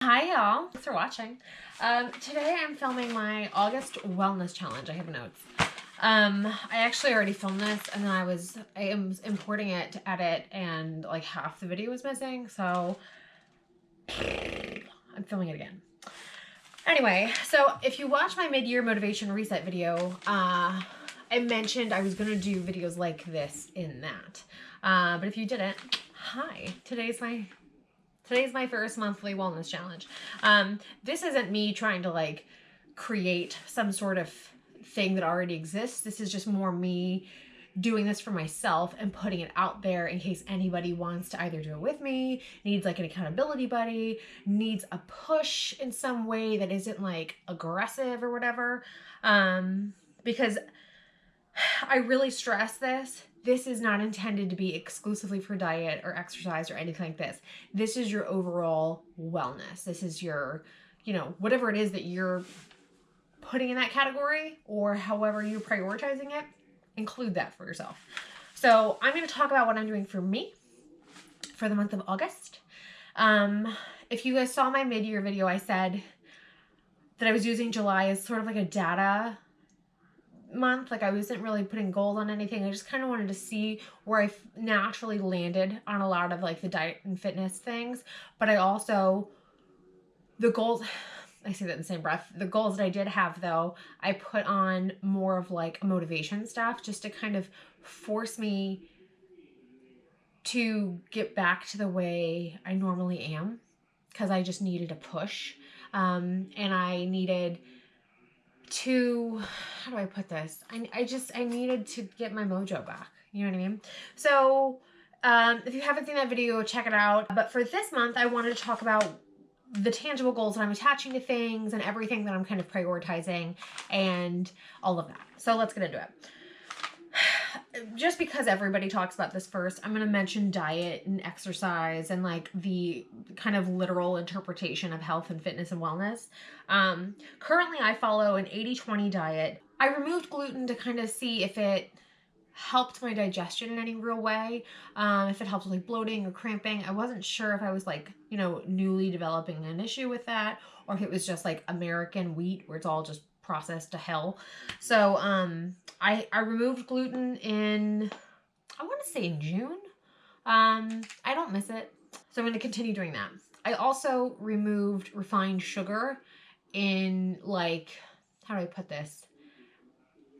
Hi y'all, thanks for watching. Today I'm filming my August wellness challenge. I have notes. I actually already filmed this and then I am importing it to edit and like half the video was missing, so I'm filming it again. Anyway, so if you watch my mid-year motivation reset video, I mentioned I was gonna do videos like this in that. But if you didn't, hi, today's my first monthly wellness challenge. This isn't me trying to like create some sort of thing that already exists. This is just more me doing this for myself and putting it out there in case anybody wants to either do it with me, needs like an accountability buddy, needs a push in some way that isn't like aggressive or whatever. Because I really stress this. This is not intended to be exclusively for diet or exercise or anything like this. This is your overall wellness. This is your, whatever it is that you're putting in that category or however you're prioritizing it, include that for yourself. So I'm going to talk about what I'm doing for me for the month of August. If you guys saw my mid-year video, I said that I was using July as sort of like a data month. Like I wasn't really putting goals on anything. I just kind of wanted to see where I naturally landed on a lot of like the diet and fitness things. But I also, the goals, I say that in the same breath, the goals that I did have though, I put on more of like motivation stuff just to kind of force me to get back to the way I normally am, because I just needed a push. And I needed to, how do I put this? I needed to get my mojo back. You know what I mean? So, if you haven't seen that video, check it out. But for this month, I wanted to talk about the tangible goals that I'm attaching to things and everything that I'm kind of prioritizing and all of that. So let's get into it. Just because everybody talks about this first, I'm going to mention diet and exercise and like the kind of literal interpretation of health and fitness and wellness. Currently, I follow an 80-20 diet. I removed gluten to kind of see if it helped my digestion in any real way, if it helped with like bloating or cramping. I wasn't sure if I was like, newly developing an issue with that or if it was just like American wheat where it's all just processed to hell. So I removed gluten in, I want to say in June. I don't miss it, so I'm going to continue doing that. I also removed refined sugar in like, how do I put this?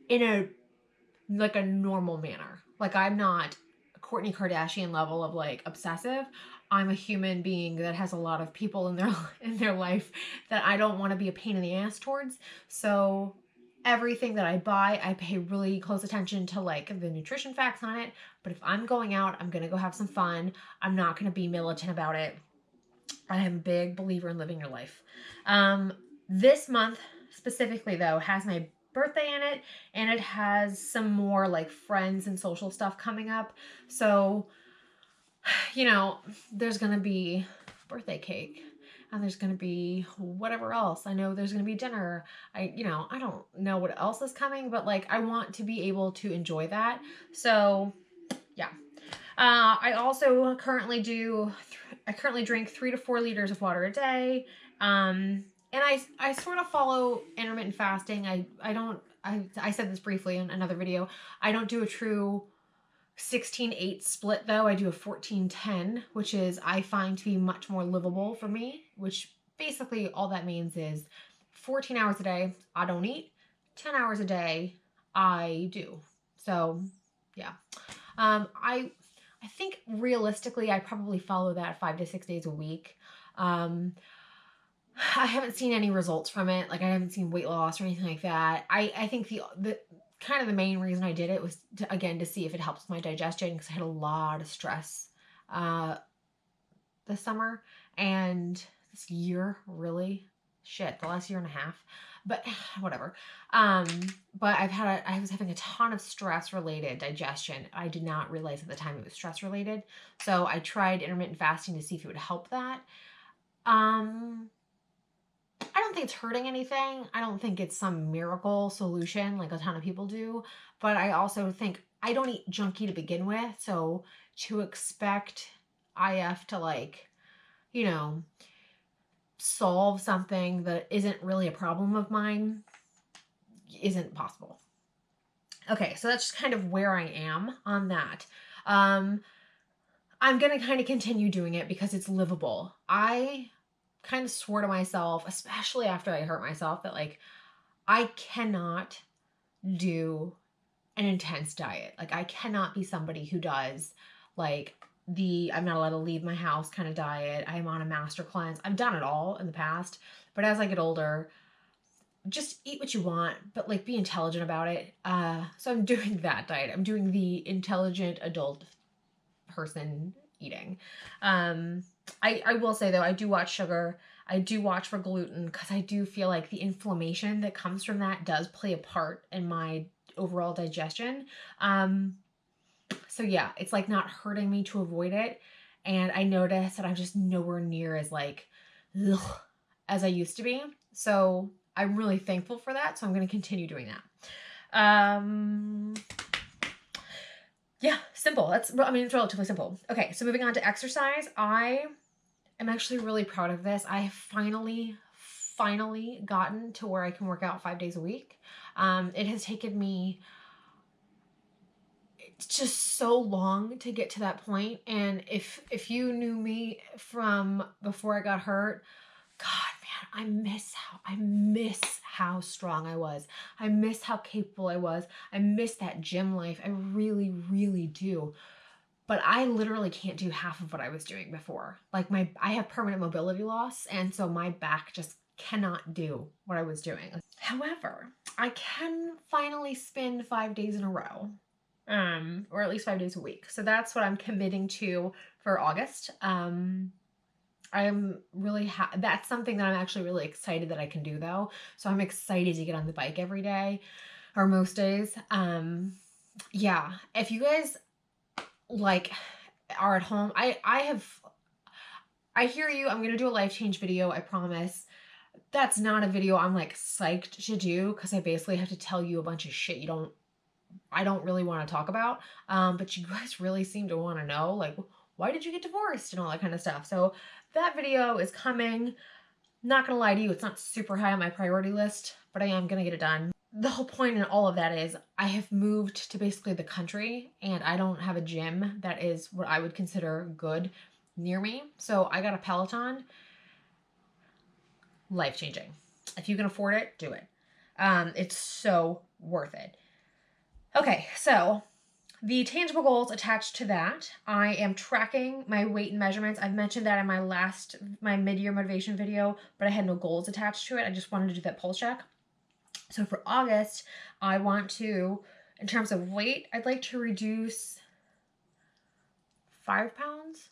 In a normal manner. Like I'm not Kourtney Kardashian level of like obsessive. I'm a human being that has a lot of people in their life that I don't want to be a pain in the ass towards. So everything that I buy, I pay really close attention to like the nutrition facts on it. But if I'm going out, I'm going to go have some fun. I'm not going to be militant about it. I am a big believer in living your life. This month specifically though has my birthday in it, and it has some more like friends and social stuff coming up. So, there's going to be birthday cake and there's going to be whatever else. I know there's going to be dinner. I don't know what else is coming, but like I want to be able to enjoy that. So, yeah. I also currently drink 3 to 4 liters of water a day. And I sort of follow intermittent fasting. I said this briefly in another video. I don't do a true 16-8 split though. I do a 14-10, which is I find to be much more livable for me, which basically all that means is 14 hours a day I don't eat, 10 hours a day I do. So, yeah. I think realistically I probably follow that 5 to 6 days a week. I haven't seen any results from it. Like I haven't seen weight loss or anything like that. I think the kind of the main reason I did it was to see if it helps my digestion, because I had a lot of stress this summer and this year, really. Shit, the last year and a half. But whatever. But I was having a ton of stress related digestion. I did not realize at the time it was stress related. So I tried intermittent fasting to see if it would help that. I don't think it's hurting anything. I don't think it's some miracle solution like a ton of people do. But I also think I don't eat junky to begin with. So to expect IF to like, solve something that isn't really a problem of mine isn't possible. Okay, so that's just kind of where I am on that. I'm going to kind of continue doing it because it's livable. I kind of swore to myself, especially after I hurt myself, that like I cannot do an intense diet. Like I cannot be somebody who does like the I'm not allowed to leave my house kind of diet. I'm on a master cleanse. I've done it all in the past, but as I get older, just eat what you want, but like be intelligent about it. So I'm doing that diet. I'm doing the intelligent adult person eating. I will say though, I do watch sugar. I do watch for gluten because I do feel like the inflammation that comes from that does play a part in my overall digestion. So yeah, it's like not hurting me to avoid it. And I notice that I'm just nowhere near as like ugh, as I used to be. So I'm really thankful for that. So I'm going to continue doing that. Yeah, simple. It's relatively simple. Okay, so moving on to exercise. I am actually really proud of this. I have finally gotten to where I can work out 5 days a week. It has taken me just so long to get to that point. And if you knew me from before I got hurt, God, man, I miss how strong I was. I miss how capable I was. I miss that gym life. I really, really do. But I literally can't do half of what I was doing before. Like I have permanent mobility loss, and so my back just cannot do what I was doing. However, I can finally spin 5 days in a row. Or at least 5 days a week. So that's what I'm committing to for August. I'm really that's something that I'm actually really excited that I can do though. So I'm excited to get on the bike every day or most days. Yeah, if you guys like are at home, I hear you. I'm going to do a life change video, I promise. That's not a video I'm like psyched to do because I basically have to tell you a bunch of shit I don't really want to talk about. But you guys really seem to want to know, like, why did you get divorced and all that kind of stuff. So that video is coming. Not gonna lie to you, it's not super high on my priority list, but I am gonna get it done. The whole point in all of that is I have moved to basically the country and I don't have a gym that is what I would consider good near me. So I got a Peloton. Life changing. If you can afford it, do it. It's so worth it. Okay, so the tangible goals attached to that, I am tracking my weight and measurements. I've mentioned that in my mid-year motivation video, but I had no goals attached to it. I just wanted to do that pulse check. So for August, I want to, in terms of weight, I'd like to reduce 5 pounds.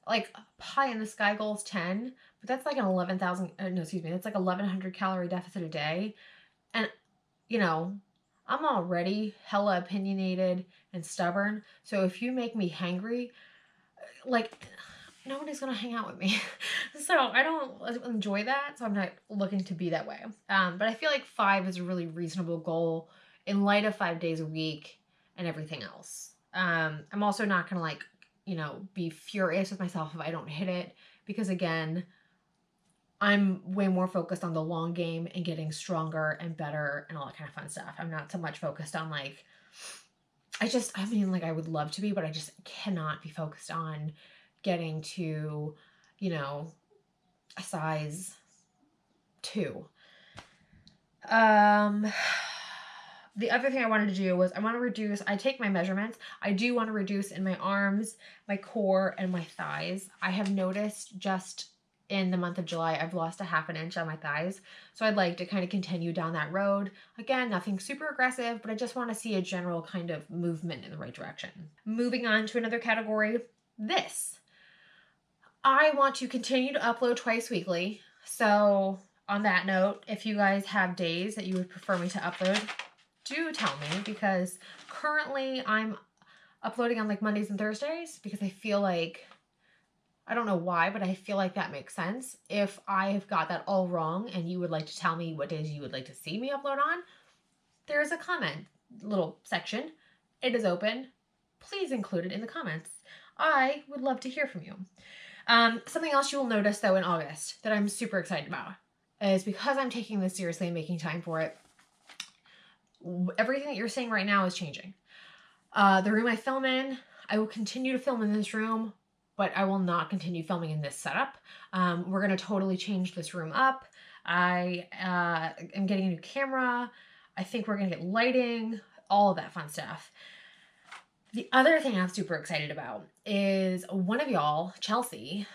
Like pie in the sky goal is 10, but that's like an 11,000, that's like 1,100 calorie deficit a day. And, you know, I'm already hella opinionated and stubborn. So if you make me hangry, like nobody's gonna hang out with me. So I don't enjoy that. So I'm not looking to be that way. But I feel like 5 is a really reasonable goal in light of 5 days a week and everything else. I'm also not gonna like, be furious with myself if I don't hit it because again, I'm way more focused on the long game and getting stronger and better and all that kind of fun stuff. I'm not so much focused on like, I would love to be, but I just cannot be focused on getting to, a size 2. The other thing I wanted to do was I take my measurements. I do want to reduce in my arms, my core, and my thighs. I have noticed just in the month of July, I've lost a half an inch on my thighs. So I'd like to kind of continue down that road. Again, nothing super aggressive, but I just want to see a general kind of movement in the right direction. Moving on to another category, this. I want to continue to upload twice weekly. So on that note, if you guys have days that you would prefer me to upload, do tell me because currently I'm uploading on like Mondays and Thursdays because I feel like, I don't know why, but I feel like that makes sense. If I have got that all wrong and you would like to tell me what days you would like to see me upload on, there's a comment little section. It is open. Please include it in the comments. I would love to hear from you. Something else you will notice though in August that I'm super excited about is because I'm taking this seriously and making time for it. Everything that you're seeing right now is changing. The room I film in, I will continue to film in this room, but I will not continue filming in this setup. We're going to totally change this room up. I am getting a new camera. I think we're going to get lighting, all of that fun stuff. The other thing I'm super excited about is one of y'all, Chelsea,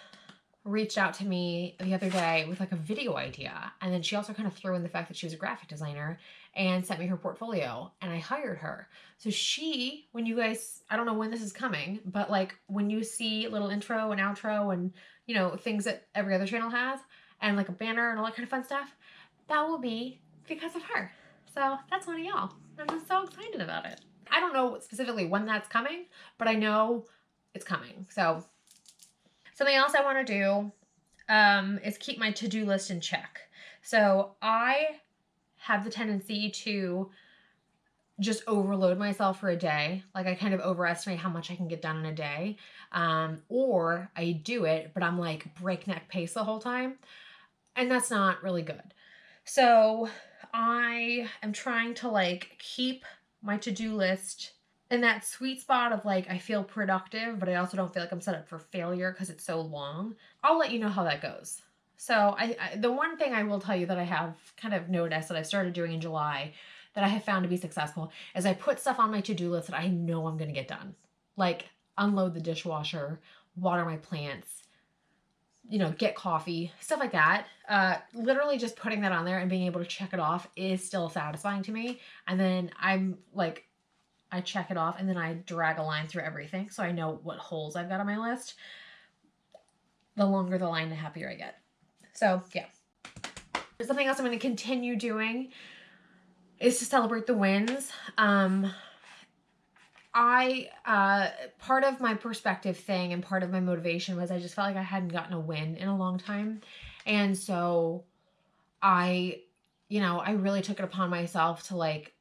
reached out to me the other day with like a video idea. And then she also kind of threw in the fact that she was a graphic designer and sent me her portfolio, and I hired her. So she, when you guys, I don't know when this is coming, but like when you see a little intro and outro and, you know, things that every other channel has and like a banner and all that kind of fun stuff, that will be because of her. So that's one of y'all. I'm just so excited about it. I don't know specifically when that's coming, but I know it's coming. So something else I want to do is keep my to-do list in check. So I have the tendency to just overload myself for a day. Like I kind of overestimate how much I can get done in a day. Or I do it, but I'm like breakneck pace the whole time. And that's not really good. So I am trying to like keep my to-do list in that sweet spot of like, I feel productive, but I also don't feel like I'm set up for failure because it's so long. I'll let you know how that goes. So the one thing I will tell you that I have kind of noticed that I started doing in July that I have found to be successful is I put stuff on my to-do list that I know I'm going to get done. Like unload the dishwasher, water my plants, you know, get coffee, stuff like that. Literally just putting that on there and being able to check it off is still satisfying to me. And then I'm like, I check it off and then I drag a line through everything so I know what holes I've got on my list. The longer the line, the happier I get. So yeah. Something else I'm going to continue doing is to celebrate the wins. Part of my perspective thing and part of my motivation was I just felt like I hadn't gotten a win in a long time. And so I really took it upon myself to like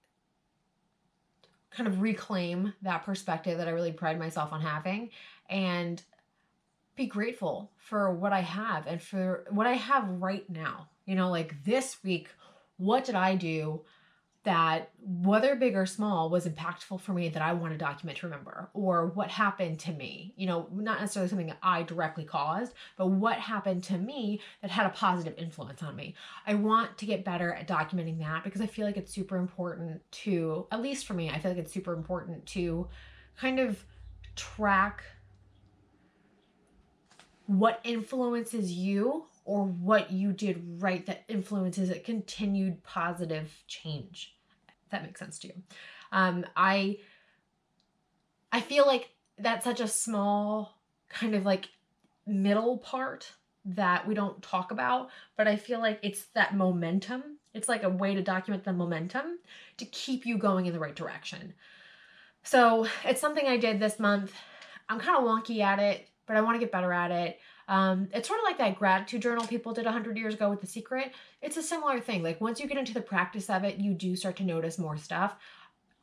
kind of reclaim that perspective that I really pride myself on having and be grateful for what I have and for what I have right now. You know, like this week, what did I do that, whether big or small, was impactful for me that I want to document to remember? Or what happened to me, you know, not necessarily something that I directly caused, but what happened to me that had a positive influence on me. I want to get better at documenting that because I feel like it's super important to, at least for me, I feel like it's super important to kind of track what influences you or what you did right that influences a continued positive change. If that makes sense to you. I feel like that's such a small kind of like middle part that we don't talk about, but I feel like it's that momentum. It's like a way to document the momentum to keep you going in the right direction. So it's something I did this month. I'm kind of wonky at it, but I want to get better at it. It's sort of like that gratitude journal people did 100 years ago with The Secret. It's a similar thing. Like once you get into the practice of it, you do start to notice more stuff.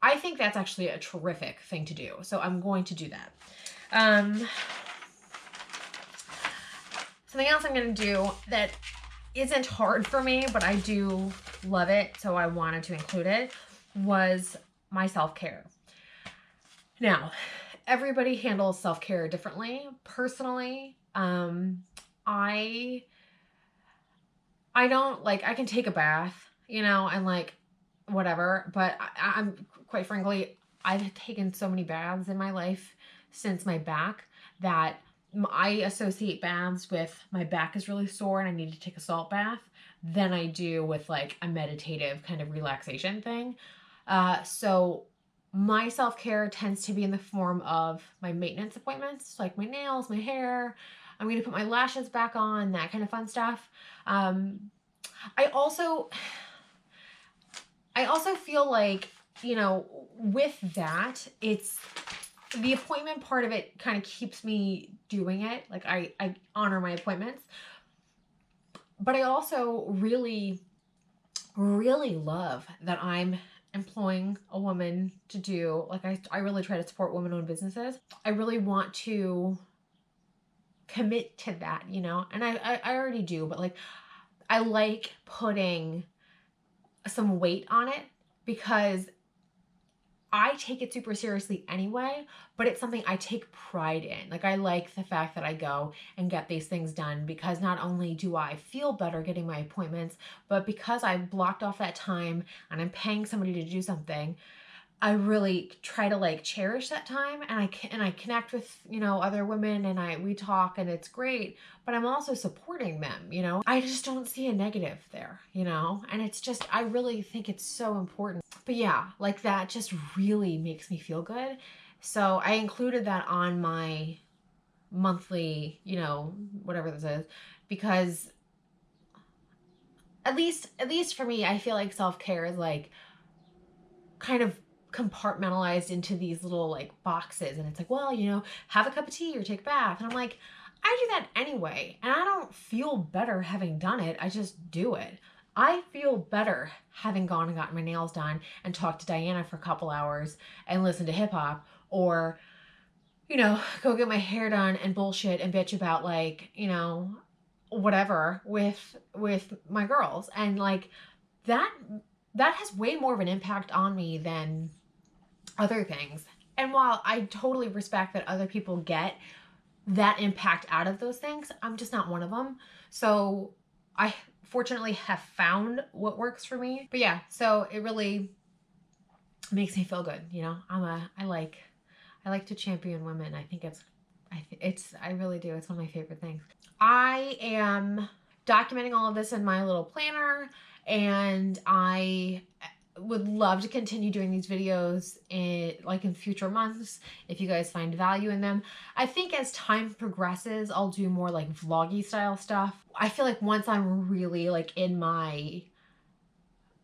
I think that's actually a terrific thing to do. So I'm going to do that. Something else I'm going to do that isn't hard for me, but I do love it, so I wanted to include it, was my self-care. Now, everybody handles self-care differently. Personally, I don't like, I can take a bath, you know, and like whatever, but I'm quite frankly, I've taken so many baths in my life since my back that I associate baths with my back is really sore and I need to take a salt bath than I do with like a meditative kind of relaxation thing. So my self-care tends to be in the form of my maintenance appointments, like my nails, my hair. I'm going to put my lashes back on, that kind of fun stuff. I also feel like, you know, with that, it's the appointment part of it kind of keeps me doing it. Like I honor my appointments, but I also really, really love that I'm employing a woman to do, like I really try to support women-owned businesses. I really want to commit to that, you know? And I already do, but like, I like putting some weight on it because I take it super seriously anyway, but it's something I take pride in. Like, I like the fact that I go and get these things done because not only do I feel better getting my appointments, but because I blocked off that time and I'm paying somebody to do something, I really try to like cherish that time, and I connect with, you know, other women, and we talk, and it's great, but I'm also supporting them, you know. I just don't see a negative there, you know. And it's just, I really think it's so important. But yeah, like that just really makes me feel good. So I included that on my monthly, you know, whatever this is, because at least for me, I feel like self-care is like kind of compartmentalized into these little like boxes, and it's like, well, you know, have a cup of tea or take a bath, and I'm like, I do that anyway, and I don't feel better having done it. I just do it. I feel better having gone and gotten my nails done and talked to Diana for a couple hours and listened to hip hop, or, you know, go get my hair done and bullshit and bitch about, like, you know, whatever with my girls. And like that that has way more of an impact on me than other things. And while I totally respect that other people get that impact out of those things, I'm just not one of them. So I fortunately have found what works for me. But yeah, so it really makes me feel good, you know. I like to champion women. I think I really do. It's one of my favorite things. I am documenting all of this in my little planner, and I would love to continue doing these videos in future months if you guys find value in them. I think as time progresses, I'll do more like vloggy style stuff. I feel like once I'm really like in my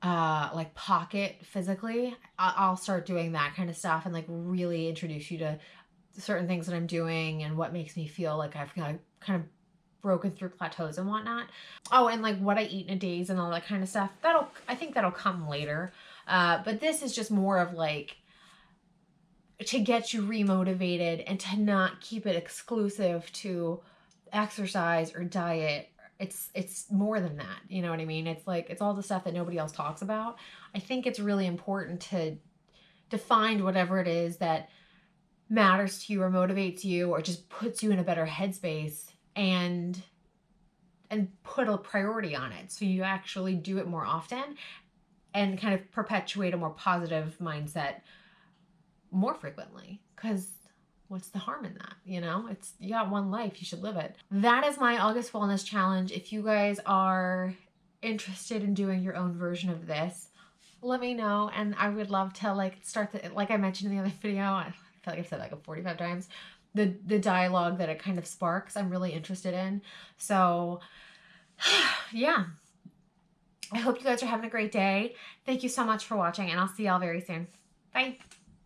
like pocket physically, I'll start doing that kind of stuff and like really introduce you to certain things that I'm doing and what makes me feel like I've kind of broken through plateaus and whatnot. Oh, and like what I eat in a days and all that kind of stuff. I think that'll come later. But this is just more of like to get you remotivated and to not keep it exclusive to exercise or diet. It's more than that. You know what I mean? It's like, it's all the stuff that nobody else talks about. I think it's really important to find whatever it is that matters to you or motivates you or just puts you in a better headspace, and put a priority on it so you actually do it more often and kind of perpetuate a more positive mindset more frequently. Because what's the harm in that? You know, it's, you got one life, you should live it. That is my August wellness challenge. If you guys are interested in doing your own version of this, let me know, and I would love to like start the, like I mentioned in the other video, I feel like I've said like 45 times, the dialogue that it kind of sparks, I'm really interested in. So yeah, I hope you guys are having a great day. Thank you so much for watching, and I'll see y'all very soon. Bye.